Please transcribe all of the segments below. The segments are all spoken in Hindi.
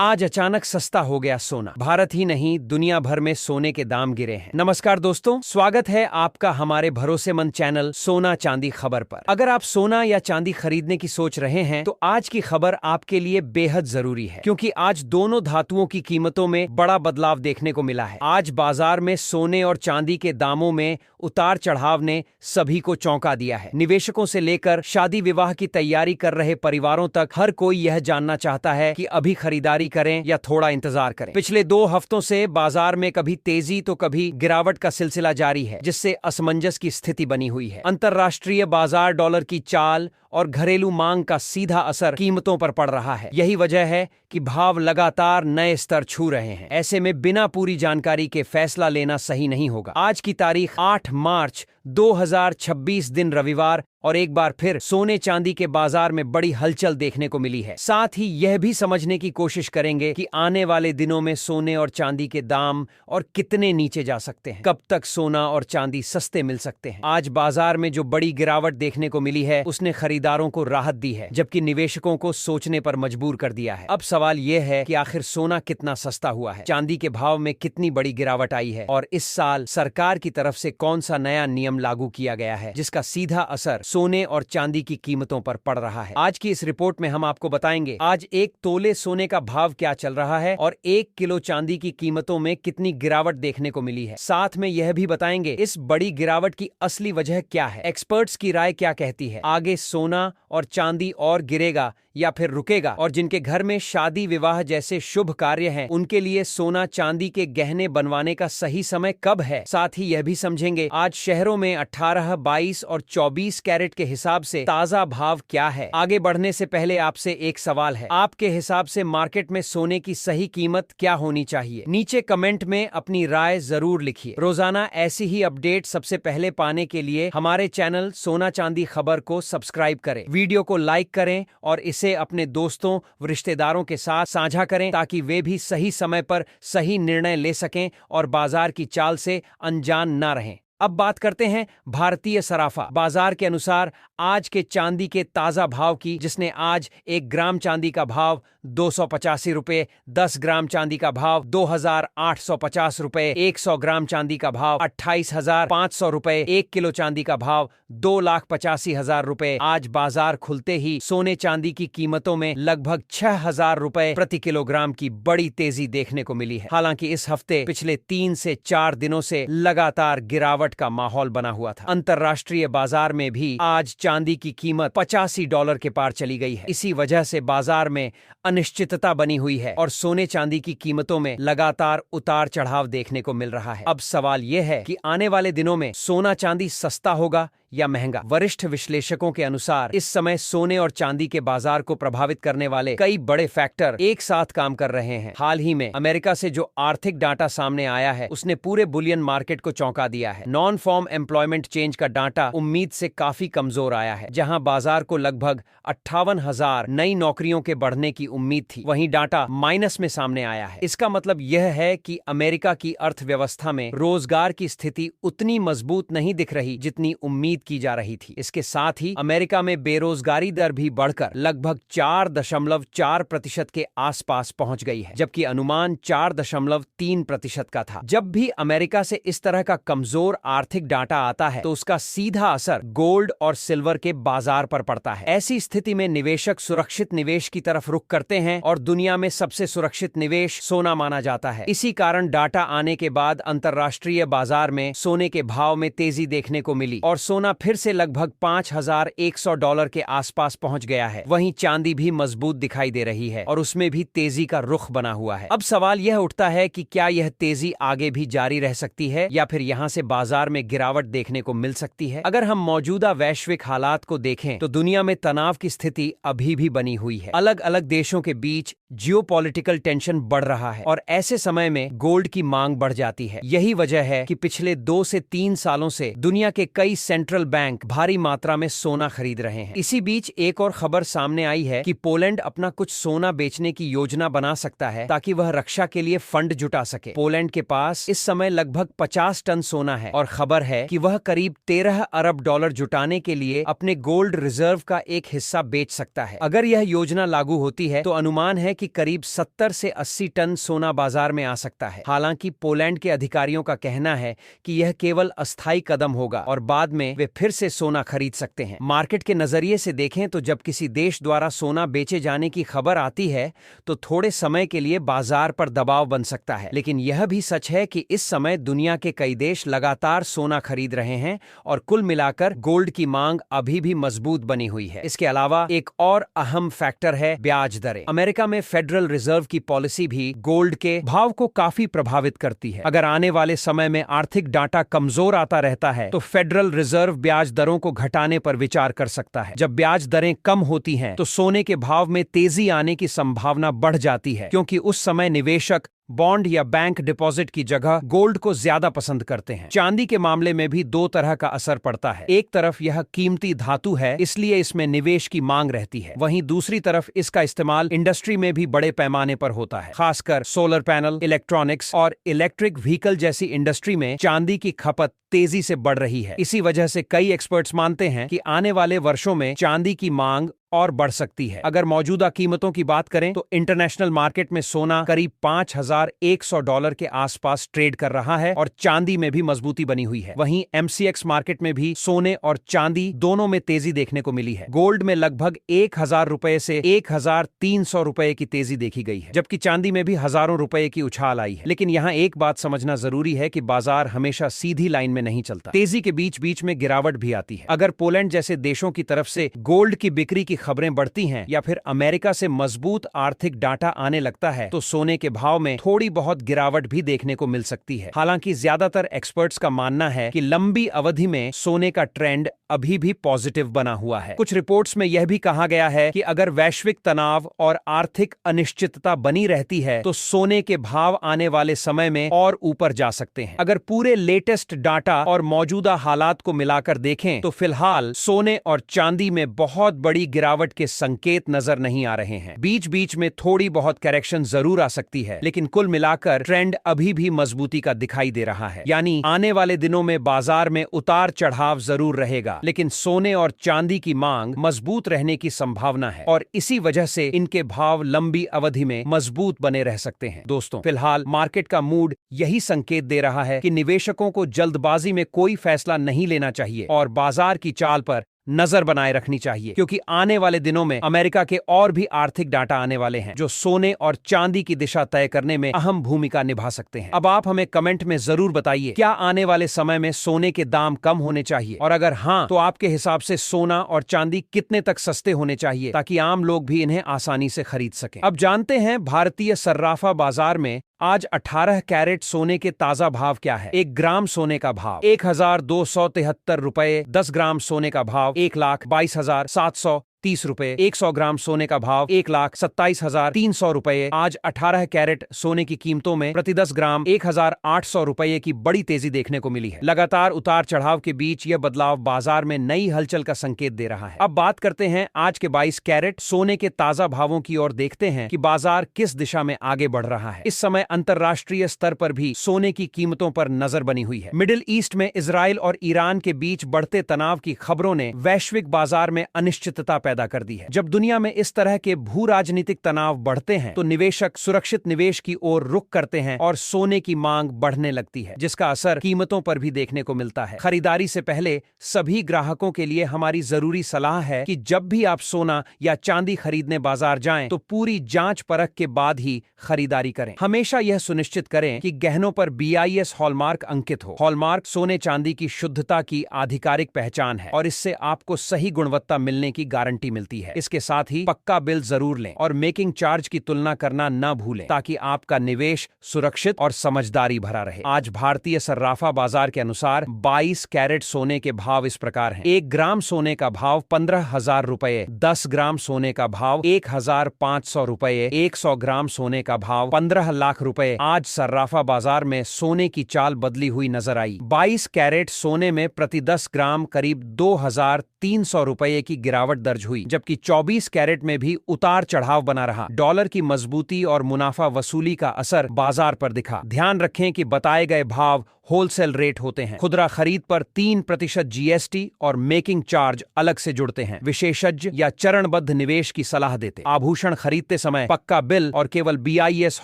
आज अचानक सस्ता हो गया सोना। भारत ही नहीं दुनिया भर में सोने के दाम गिरे हैं। नमस्कार दोस्तों, स्वागत है आपका हमारे भरोसेमंद चैनल सोना चांदी खबर पर। अगर आप सोना या चांदी खरीदने की सोच रहे हैं तो आज की खबर आपके लिए बेहद जरूरी है, क्योंकि आज दोनों धातुओं की कीमतों में बड़ा बदलाव देखने को मिला है। आज बाजार में सोने और चांदी के दामों में उतार चढ़ाव ने सभी को चौंका दिया है। निवेशकों से लेकर शादी विवाह की तैयारी कर रहे परिवारों तक हर कोई यह जानना चाहता है कि अभी खरीदारी करें या थोड़ा इंतजार करें। पिछले 2 हफ्तों से बाजार में कभी तेजी तो कभी गिरावट का सिलसिला जारी है, जिससे असमंजस की स्थिति बनी हुई है। अंतरराष्ट्रीय बाजार डॉलर की चाल और घरेलू मांग का सीधा असर कीमतों पर पड़ रहा है। यही वजह है कि भाव लगातार नए स्तर छू रहे हैं। ऐसे में बिना पूरी जानकारी के फैसला लेना सही नहीं होगा। आज की तारीख 8 मार्च 2026 दिन रविवार, और एक बार फिर सोने चांदी के बाजार में बड़ी हलचल देखने को मिली है। साथ ही यह भी समझने की कोशिश करेंगे कि आने वाले दिनों में सोने और चांदी के दाम और कितने नीचे जा सकते हैं, कब तक सोना और चांदी सस्ते मिल सकते हैं। आज बाजार में जो बड़ी गिरावट देखने को मिली है उसने खरीदारों को राहत दी है, जबकि निवेशकों को सोचने पर मजबूर कर दिया है। अब सवाल यह है कि आखिर सोना कितना सस्ता हुआ है, चांदी के भाव में कितनी बड़ी गिरावट आई है, और इस साल सरकार की तरफ से कौन सा नया नियम लागू किया गया है जिसका सीधा असर सोने और चांदी की कीमतों पर पड़ रहा है। आज की इस रिपोर्ट में हम आपको बताएंगे आज 1 तोले सोने का भाव क्या चल रहा है और 1 किलो चांदी की कीमतों में कितनी गिरावट देखने को मिली है। साथ में यह भी बताएंगे इस बड़ी गिरावट की असली वजह क्या है, एक्सपर्ट्स की राय क्या कहती है, आगे सोना और चांदी और गिरेगा या फिर रुकेगा, और जिनके घर में शादी विवाह जैसे शुभ कार्य हैं उनके लिए सोना चांदी के गहने बनवाने का सही समय कब है। साथ ही यह भी समझेंगे आज शहरों में 18, 22 और 24 कैरेट के हिसाब से ताजा भाव क्या है। आगे बढ़ने से पहले आपसे एक सवाल है, आपके हिसाब से मार्केट में सोने की सही कीमत क्या होनी चाहिए? नीचे कमेंट में अपनी राय जरूर लिखिए। रोजाना ऐसी ही अपडेट सबसे पहले पाने के लिए हमारे चैनल सोना चांदी खबर को सब्सक्राइब करें, वीडियो को लाइक करें और इसे अपने दोस्तों व रिश्तेदारों के साथ साझा करें, ताकि वे भी सही समय पर सही निर्णय ले सकें और बाजार की चाल से अनजान न रहें। अब बात करते हैं भारतीय सराफा बाजार के अनुसार आज के चांदी के ताजा भाव की, जिसने आज 1 ग्राम चांदी का भाव 285 रुपए, 10 ग्राम चांदी का भाव 2850 रुपए, 100 ग्राम चांदी का भाव 28,500 रुपए, 1 किलो चांदी का भाव 2,85,000 रुपए। आज बाजार खुलते ही सोने चांदी की कीमतों में लगभग 6,000 रुपए प्रति किलोग्राम की बड़ी तेजी देखने को मिली है। हालांकि इस हफ्ते पिछले 3 से 4 दिनों से लगातार गिरावट का माहौल बना हुआ था। अंतरराष्ट्रीय बाजार में भी आज चांदी की कीमत $85 के पार चली गई है। इसी वजह से बाजार में अनिश्चितता बनी हुई है और सोने चांदी की कीमतों में लगातार उतार चढ़ाव देखने को मिल रहा है। अब सवाल यह है कि आने वाले दिनों में सोना चांदी सस्ता होगा या महंगा। वरिष्ठ विश्लेषकों के अनुसार इस समय सोने और चांदी के बाजार को प्रभावित करने वाले कई बड़े फैक्टर एक साथ काम कर रहे हैं। हाल ही में अमेरिका से जो आर्थिक डाटा सामने आया है उसने पूरे बुलियन मार्केट को चौंका दिया है। नॉन फॉर्म एम्प्लॉयमेंट चेंज का डाटा उम्मीद से काफी कमजोर आया है। जहां बाजार को लगभग 58,000 नई नौकरियों के बढ़ने की उम्मीद थी, वहीं डाटा माइनस में सामने आया है। इसका मतलब यह है कि अमेरिका की अर्थव्यवस्था में रोजगार की स्थिति उतनी मजबूत नहीं दिख रही जितनी उम्मीद की जा रही थी। इसके साथ ही अमेरिका में बेरोजगारी दर भी बढ़कर लगभग 4.4% के आसपास पहुंच गई है, जबकि अनुमान 4.3% का था। जब भी अमेरिका से इस तरह का कमजोर आर्थिक डाटा आता है तो उसका सीधा असर गोल्ड और सिल्वर के बाजार पर पड़ता है। ऐसी स्थिति में निवेशक सुरक्षित निवेश की तरफ रुख करते हैं और दुनिया में सबसे सुरक्षित निवेश सोना माना जाता है। इसी कारण डाटा आने के बाद अंतरराष्ट्रीय बाजार में सोने के भाव में तेजी देखने को मिली और सोना फिर से लगभग $5,100 के आसपास पहुंच गया है। वहीं चांदी भी मजबूत दिखाई दे रही है और उसमें भी तेजी का रुख बना हुआ है। अब सवाल यह उठता है कि क्या यह तेजी आगे भी जारी रह सकती है या फिर यहां से बाजार में गिरावट देखने को मिल सकती है। अगर हम मौजूदा वैश्विक हालात को देखें तो दुनिया में तनाव की स्थिति अभी भी बनी हुई है। अलग अलग देशों के बीच जियोपॉलिटिकल टेंशन बढ़ रहा है और ऐसे समय में गोल्ड की मांग बढ़ जाती है। यही वजह है कि पिछले 2 से 3 सालों से दुनिया के कई सेंट्रल बैंक भारी मात्रा में सोना खरीद रहे हैं। इसी बीच एक और खबर सामने आई है कि पोलैंड अपना कुछ सोना बेचने की योजना बना सकता है ताकि वह रक्षा के लिए फंड जुटा सके। पोलैंड के पास इस समय लगभग 50 टन सोना है और खबर है कि वह करीब $13 अरब जुटाने के लिए अपने गोल्ड रिजर्व का एक हिस्सा बेच सकता है। अगर यह योजना लागू होती है तो अनुमान है कि करीब 70 से 80 टन सोना बाजार में आ सकता है। हालांकि पोलैंड के अधिकारियों का कहना है कि यह केवल अस्थायी कदम होगा और बाद में वे फिर से सोना खरीद सकते हैं। मार्केट के नजरिए से देखें तो जब किसी देश द्वारा सोना बेचे जाने की खबर आती है तो थोड़े समय के लिए बाजार पर दबाव बन सकता है, लेकिन यह भी सच है कि इस समय दुनिया के कई देश लगातार सोना खरीद रहे हैं और कुल मिलाकर गोल्ड की मांग अभी भी मजबूत बनी हुई है। इसके अलावा एक और अहम फैक्टर है ब्याज दरें। अमेरिका में फेडरल रिजर्व की पॉलिसी भी गोल्ड के भाव को काफी प्रभावित करती है। अगर आने वाले समय में आर्थिक डाटा कमजोर आता रहता है तो फेडरल रिजर्व ब्याज दरों को घटाने पर विचार कर सकता है। जब ब्याज दरें कम होती हैं तो सोने के भाव में तेजी आने की संभावना बढ़ जाती है, क्योंकि उस समय निवेशक बॉन्ड या बैंक डिपॉजिट की जगह गोल्ड को ज्यादा पसंद करते हैं। चांदी के मामले में भी दो तरह का असर पड़ता है। एक तरफ यह कीमती धातु है, इसलिए इसमें निवेश की मांग रहती है। वहीं दूसरी तरफ इसका इस्तेमाल इंडस्ट्री में भी बड़े पैमाने पर होता है। खासकर सोलर पैनल, इलेक्ट्रॉनिक्स और इलेक्ट्रिक व्हीकल जैसी इंडस्ट्री में चांदी की खपत तेजी से बढ़ रही है। इसी वजह से कई एक्सपर्ट्स मानते हैं कि आने वाले वर्षों में चांदी की मांग और बढ़ सकती है। अगर मौजूदा कीमतों की बात करें तो इंटरनेशनल मार्केट में सोना करीब $5,100 के आसपास ट्रेड कर रहा है और चांदी में भी मजबूती बनी हुई है। वहीं MCX मार्केट में भी सोने और चांदी दोनों में तेजी देखने को मिली है। गोल्ड में लगभग $1,000 से $1,300 की तेजी देखी गई है, जबकि चांदी में भी हजारों रुपए की उछाल आई है। लेकिन यहाँ एक बात समझना जरूरी है कि बाजार हमेशा सीधी लाइन में नहीं चलता। तेजी के बीच बीच में गिरावट भी आती है। अगर पोलैंड जैसे देशों की तरफ से गोल्ड की बिक्री की खबरें बढ़ती हैं या फिर अमेरिका से मजबूत आर्थिक डाटा आने लगता है तो सोने के भाव में थोड़ी बहुत गिरावट भी देखने को मिल सकती है। हालांकि ज्यादातर एक्सपर्ट्स का मानना है कि लंबी अवधि में सोने का ट्रेंड अभी भी पॉजिटिव बना हुआ है। कुछ रिपोर्ट्स में यह भी कहा गया है कि अगर वैश्विक तनाव और आर्थिक अनिश्चितता बनी रहती है तो सोने के भाव आने वाले समय में और ऊपर जा सकते हैं। अगर पूरे लेटेस्ट डाटा और मौजूदा हालात को मिलाकर देखें तो फिलहाल सोने और चांदी में बहुत बड़ी गिरावट के संकेत नजर नहीं आ रहे हैं। बीच बीच में थोड़ी बहुत करेक्शन जरूर आ सकती है, लेकिन कुल मिलाकर ट्रेंड अभी भी मजबूती का दिखाई दे रहा है। यानी आने वाले दिनों में बाजार में उतार चढ़ाव जरूर रहेगा, लेकिन सोने और चांदी की मांग मजबूत रहने की संभावना है और इसी वजह से इनके भाव लंबी अवधि में मजबूत बने रह सकते हैं। दोस्तों, फिलहाल मार्केट का मूड यही संकेत दे रहा है कि निवेशकों को जल्दबाजी में कोई फैसला नहीं लेना चाहिए और बाजार की चाल पर नजर बनाए रखनी चाहिए, क्योंकि आने वाले दिनों में अमेरिका के और भी आर्थिक डाटा आने वाले हैं जो सोने और चांदी की दिशा तय करने में अहम भूमिका निभा सकते हैं। अब आप हमें कमेंट में जरूर बताइए, क्या आने वाले समय में सोने के दाम कम होने चाहिए, और अगर हाँ तो आपके हिसाब से सोना और चांदी कितने तक सस्ते होने चाहिए ताकि आम लोग भी इन्हें आसानी से खरीद सकें। अब जानते हैं भारतीय सर्राफा बाजार में आज 18 कैरेट सोने के ताजा भाव क्या है। 1 ग्राम सोने का भाव $1,273, 10 ग्राम सोने का भाव $1,22,730, 100 ग्राम सोने का भाव $1,27,300। आज 18 कैरेट सोने की कीमतों में प्रति 10 ग्राम $1,800 की बड़ी तेजी देखने को मिली है। लगातार उतार चढ़ाव के बीच यह बदलाव बाजार में नई हलचल का संकेत दे रहा है। अब बात करते हैं आज के 22 कैरेट सोने के ताजा भावों की और देखते हैं कि बाजार किस दिशा में आगे बढ़ रहा है। इस समय अंतर्राष्ट्रीय स्तर पर भी सोने की कीमतों पर नजर बनी हुई है। मिडिल ईस्ट में इजराइल और ईरान के बीच बढ़ते तनाव की खबरों ने वैश्विक बाजार में अनिश्चितता पैदा कर दी है। जब दुनिया में इस तरह के भू राजनीतिक तनाव बढ़ते हैं तो निवेशक सुरक्षित निवेश की ओर रुख करते हैं और सोने की मांग बढ़ने लगती है, जिसका असर कीमतों पर भी देखने को मिलता है। खरीदारी से पहले सभी ग्राहकों के लिए हमारी जरूरी सलाह है कि जब भी आप सोना या चांदी खरीदने बाजार जाएं तो पूरी जांच परख के बाद ही खरीदारी करें। हमेशा यह सुनिश्चित करें कि गहनों पर BIS हॉलमार्क अंकित हो। हॉलमार्क सोने चांदी की शुद्धता की आधिकारिक पहचान है और इससे आपको सही गुणवत्ता मिलने की गारंटी मिलती है। इसके साथ ही पक्का बिल जरूर लें और मेकिंग चार्ज की तुलना करना न भूलें ताकि आपका निवेश सुरक्षित और समझदारी भरा रहे। आज भारतीय सर्राफा बाजार के अनुसार 22 कैरेट सोने के भाव इस प्रकार हैं। 1 ग्राम सोने का भाव ₹15,000, 10 ग्राम सोने का भाव ₹1,500, 100 ग्राम सोने का भाव ₹15 लाख। आज सर्राफा बाजार में सोने की चाल बदली हुई नजर आई। 22 कैरेट सोने में प्रति 10 ग्राम करीब ₹2,300 की गिरावट दर्ज हुई, जबकि 24 कैरेट में भी उतार चढ़ाव बना रहा। डॉलर की मजबूती और मुनाफा वसूली का असर बाजार पर दिखा। ध्यान रखें कि बताए गए भाव होलसेल रेट होते हैं। खुदरा खरीद पर 3% जीएसटी और मेकिंग चार्ज अलग से जुड़ते हैं। विशेषज्ञ या चरणबद्ध निवेश की सलाह देते। आभूषण खरीदते समय पक्का बिल और केवल BIS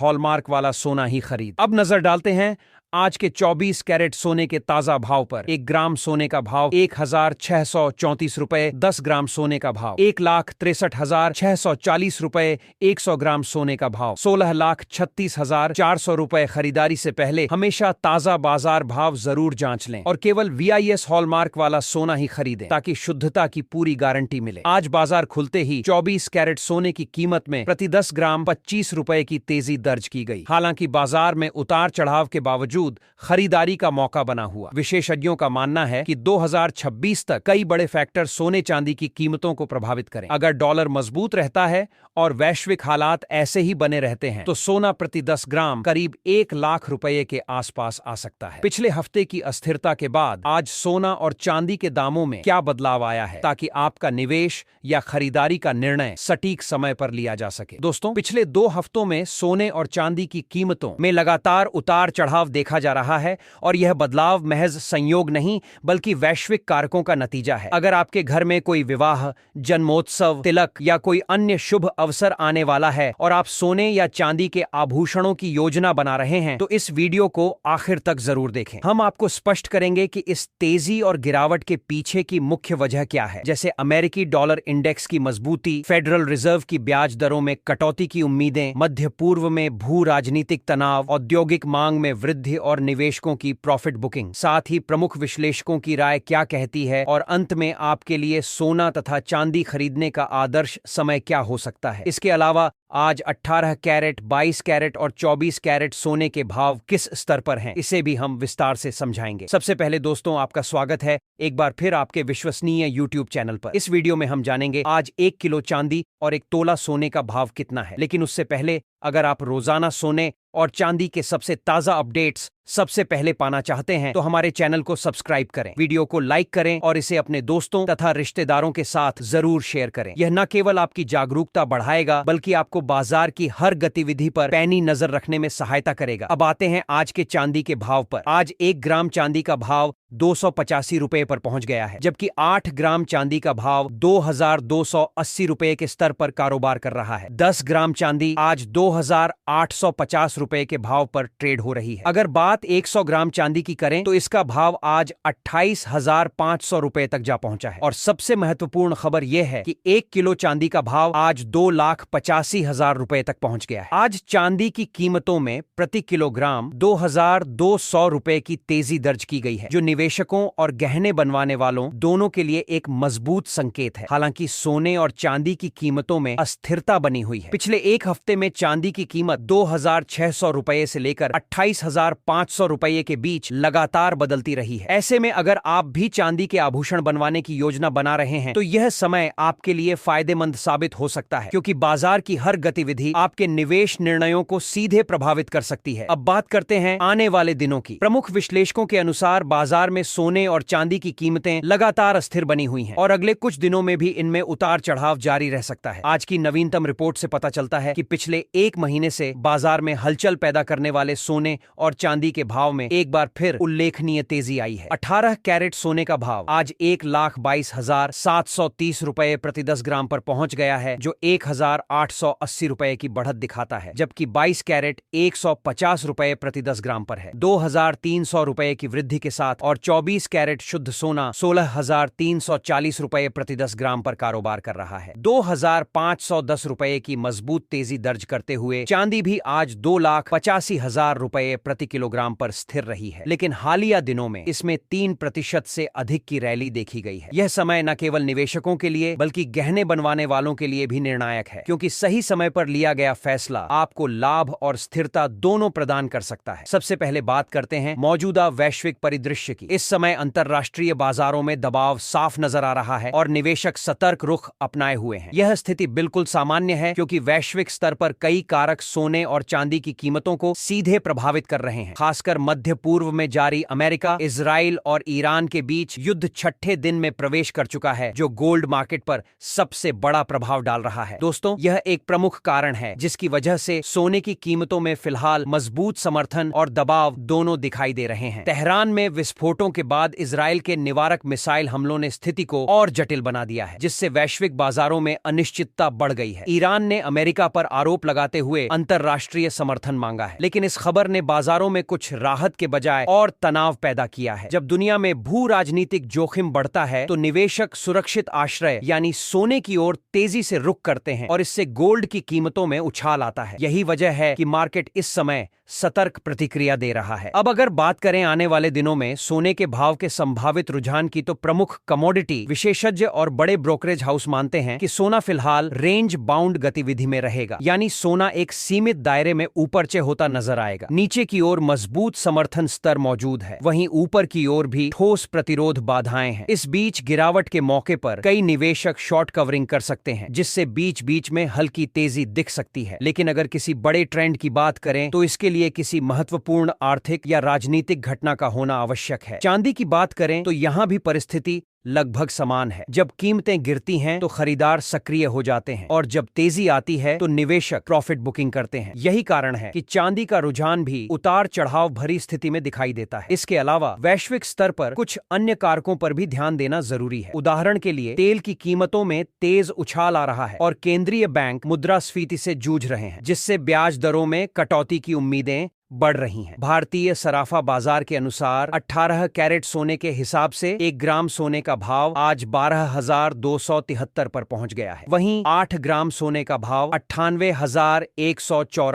हॉलमार्क वाला सोना ही खरीद। अब नजर डालते हैं आज के 24 कैरेट सोने के ताजा भाव पर। 1 ग्राम सोने का भाव 1,634 रुपए, 10 ग्राम सोने का भाव 1,63,640 रुपए, 100 ग्राम सोने का भाव 16,36,400 रुपए। खरीदारी से पहले हमेशा ताजा बाजार भाव जरूर जांच लें और केवल VIS हॉलमार्क वाला सोना ही खरीदें ताकि शुद्धता की पूरी गारंटी मिले। आज बाजार खुलते ही 24 कैरेट सोने की कीमत में प्रति 10 ग्राम 25 रुपए की तेजी दर्ज की गई। हालांकि बाजार में उतार चढ़ाव के बावजूद खरीदारी का मौका बना हुआ। विशेषज्ञों का मानना है कि 2026 तक कई बड़े फैक्टर सोने चांदी की कीमतों को प्रभावित करें। अगर डॉलर मजबूत रहता है और वैश्विक हालात ऐसे ही बने रहते हैं तो सोना प्रति 10 ग्राम करीब 1 लाख रुपए के आसपास आ सकता है। पिछले हफ्ते की अस्थिरता के बाद आज सोना और चांदी के दामों में क्या बदलाव आया है, ताकि आपका निवेश या खरीदारी का निर्णय सटीक समय पर लिया जा सके। दोस्तों, पिछले 2 हफ्तों में सोने और चांदी की कीमतों में लगातार उतार चढ़ाव देखा जा रहा है और यह बदलाव महज संयोग नहीं बल्कि वैश्विक कारकों का नतीजा है। अगर आपके घर में कोई विवाह, जन्मोत्सव, तिलक या कोई अन्य शुभ अवसर आने वाला है और आप सोने या चांदी के आभूषणों की योजना बना रहे हैं तो इस वीडियो को आखिर तक जरूर देखें। हम आपको स्पष्ट करेंगे कि इस तेजी और गिरावट के पीछे की मुख्य वजह क्या है, जैसे अमेरिकी डॉलर इंडेक्स की मजबूती, फेडरल रिजर्व की ब्याज दरों में कटौती की उम्मीदें, मध्य पूर्व में भू राजनीतिक तनाव, औद्योगिक मांग में वृद्धि और निवेशकों की प्रॉफिट बुकिंग। साथ ही प्रमुख विश्लेषकों की राय क्या कहती है और अंत में आपके लिए सोना तथा चांदी खरीदने का आदर्श समय क्या हो सकता है। इसके अलावा आज 18 कैरेट, 22 कैरेट और 24 कैरेट सोने के भाव किस स्तर पर हैं, इसे भी हम विस्तार से समझाएंगे। सबसे पहले दोस्तों, आपका स्वागत है एक बार फिर आपके विश्वसनीय YouTube चैनल पर। इस वीडियो में हम जानेंगे आज 1 किलो चांदी और 1 तोला सोने का भाव कितना है। लेकिन उससे पहले अगर आप रोजाना सोने और चांदी के सबसे ताजा अपडेट्स सबसे पहले पाना चाहते हैं तो हमारे चैनल को सब्सक्राइब करें, वीडियो को लाइक करें और इसे अपने दोस्तों तथा रिश्तेदारों के साथ जरूर शेयर करें। यह न केवल आपकी जागरूकता बढ़ाएगा बल्कि आपको बाजार की हर गतिविधि पर पैनी नजर रखने में सहायता करेगा। अब आते हैं आज के चांदी के भाव पर। आज 1 ग्राम चांदी का भाव 285 रुपए पर पहुंच गया है, जबकि 8 ग्राम चांदी का भाव 2,280 रुपए के स्तर पर कारोबार कर रहा है। 10 ग्राम चांदी आज 2,850 रुपए के भाव पर ट्रेड हो रही है। अगर बात 100 ग्राम चांदी की करें तो इसका भाव आज 28,500 रुपए तक जा पहुंचा है। और सबसे महत्वपूर्ण खबर यह है कि 1 किलो चांदी का भाव आज 2,85,000 रुपए तक पहुंच गया है। आज चांदी की कीमतों में प्रति किलोग्राम 2,200 रुपए की तेजी दर्ज की गई है, जो निवेशकों और गहने बनवाने वालों दोनों के लिए एक मजबूत संकेत है। हालांकि सोने और चांदी की कीमतों में अस्थिरता बनी हुई है। पिछले 1 हफ्ते में चांदी की कीमत 2,600 रुपए से लेकर 28,500 रुपए के बीच लगातार बदलती रही है। ऐसे में अगर आप भी चांदी के आभूषण बनवाने की योजना बना रहे हैं तो यह समय आपके लिए फायदेमंद साबित हो सकता है, क्योंकि बाजार की हर गतिविधि आपके निवेश निर्णयों को सीधे प्रभावित कर सकती है। अब बात करते हैं आने वाले दिनों की। प्रमुख विश्लेषकों के अनुसार बाजार में सोने और चांदी की कीमतें लगातार अस्थिर बनी हुई हैं और अगले कुछ दिनों में भी इनमें उतार चढ़ाव जारी रह सकता है। आज की नवीनतम रिपोर्ट से पता चलता है कि पिछले 1 महीने से बाजार में हलचल पैदा करने वाले सोने और चांदी के भाव में एक बार फिर उल्लेखनीय तेजी आई है। 18 कैरेट सोने का भाव आज 1,22,730 रुपए प्रति 10 ग्राम पर पहुंच गया है, जो 1,880 रुपए की बढ़त दिखाता है, जबकि 22 कैरेट 150 रुपए प्रति 10 ग्राम पर है। 2,300 रुपए की वृद्धि के साथ और 24 कैरेट शुद्ध सोना 16,340 रुपए प्रति 10 ग्राम पर कारोबार कर रहा है। 2,510 रुपए की मजबूत तेजी दर्ज करते हुए चांदी भी आज 2,85,000 रुपए प्रति किलोग्राम पर स्थिर रही है। लेकिन हालिया दिनों में इसमें 3% से अधिक की रैली देखी गई है। यह समय न केवल निवेशकों के लिए बल्कि गहने बनवाने वालों के लिए भी निर्णायक है, क्योंकि सही समय पर लिया गया फैसला आपको लाभ और स्थिरता दोनों प्रदान कर सकता है। सबसे पहले बात करते हैं मौजूदा वैश्विक परिदृश्य की। इस समय अंतरराष्ट्रीय बाजारों में दबाव साफ नजर आ रहा है और निवेशक सतर्क रुख अपनाए हुए हैं। यह स्थिति बिल्कुल सामान्य है, क्योंकि वैश्विक स्तर पर कई कारक सोने और चांदी की कीमतों को सीधे प्रभावित कर रहे हैं। खासकर मध्य पूर्व में जारी अमेरिका, इजराइल और ईरान के बीच युद्ध छठे दिन में प्रवेश कर चुका है, जो गोल्ड मार्केट पर सबसे बड़ा प्रभाव डाल रहा है। दोस्तों, यह एक प्रमुख कारण है जिसकी वजह से सोने की कीमतों में फिलहाल मजबूत समर्थन और दबाव दोनों दिखाई दे रहे हैं। तेहरान में विस्फोटों के बाद इजराइल के निवारक मिसाइल हमलों ने स्थिति को और जटिल बना दिया है, जिससे वैश्विक बाजारों में अनिश्चितता बढ़ गई है। ईरान ने अमेरिका पर आरोप लगाते हुए अंतर्राष्ट्रीय समर्थन मांगा है, लेकिन इस खबर ने बाजारों में कुछ राहत के बजाय और तनाव पैदा किया है। जब दुनिया में भू राजनीतिक जोखिम बढ़ता है तो निवेशक सुरक्षित आश्रय यानी सोने की ओर तेजी से रुख करते हैं और इससे गोल्ड की कीमतों में उछाल आता है। यही वजह है कि मार्केट इस समय सतर्क प्रतिक्रिया दे रहा है। अब अगर बात करें आने वाले दिनों में सोने के भाव के संभावित रुझान की, तो प्रमुख कमोडिटी विशेषज्ञ और बड़े ब्रोकरेज हाउस मानते हैं कि सोना फिलहाल रेंज बाउंड गतिविधि में रहेगा, यानी सोना एक सीमित दायरे में ऊपरचे होता नजर आएगा। नीचे की ओर मजबूत समर्थन स्तर मौजूद है, वहीं ऊपर की ओर भी ठोस प्रतिरोध बाधाएं हैं। इस बीच गिरावट के मौके पर कई निवेशक शॉर्ट कवरिंग कर सकते हैं, जिससे बीच बीच में हल्की तेजी दिख सकती है। लेकिन अगर किसी बड़े ट्रेंड की बात करें तो इसके लिए किसी महत्वपूर्ण आर्थिक या राजनीतिक घटना का होना आवश्यक है। चांदी की बात करें तो यहां भी परिस्थिति लगभग समान है। जब कीमतें गिरती हैं तो खरीदार सक्रिय हो जाते हैं और जब तेजी आती है तो निवेशक प्रॉफिट बुकिंग करते हैं। यही कारण है कि चांदी का रुझान भी उतार चढ़ाव भरी स्थिति में दिखाई देता है। इसके अलावा वैश्विक स्तर पर कुछ अन्य कारकों पर भी ध्यान देना जरूरी है। उदाहरण के लिए तेल की कीमतों में तेज उछाल आ रहा है और केंद्रीय बैंक मुद्रास्फीति से जूझ रहे हैं, जिससे ब्याज दरों में कटौती की उम्मीदें बढ़ रही हैं। भारतीय सराफा बाजार के अनुसार 18 कैरेट सोने के हिसाब से 1 ग्राम सोने का भाव आज 12,273 पर पहुंच गया है। वहीं 8 ग्राम सोने का भाव 98,184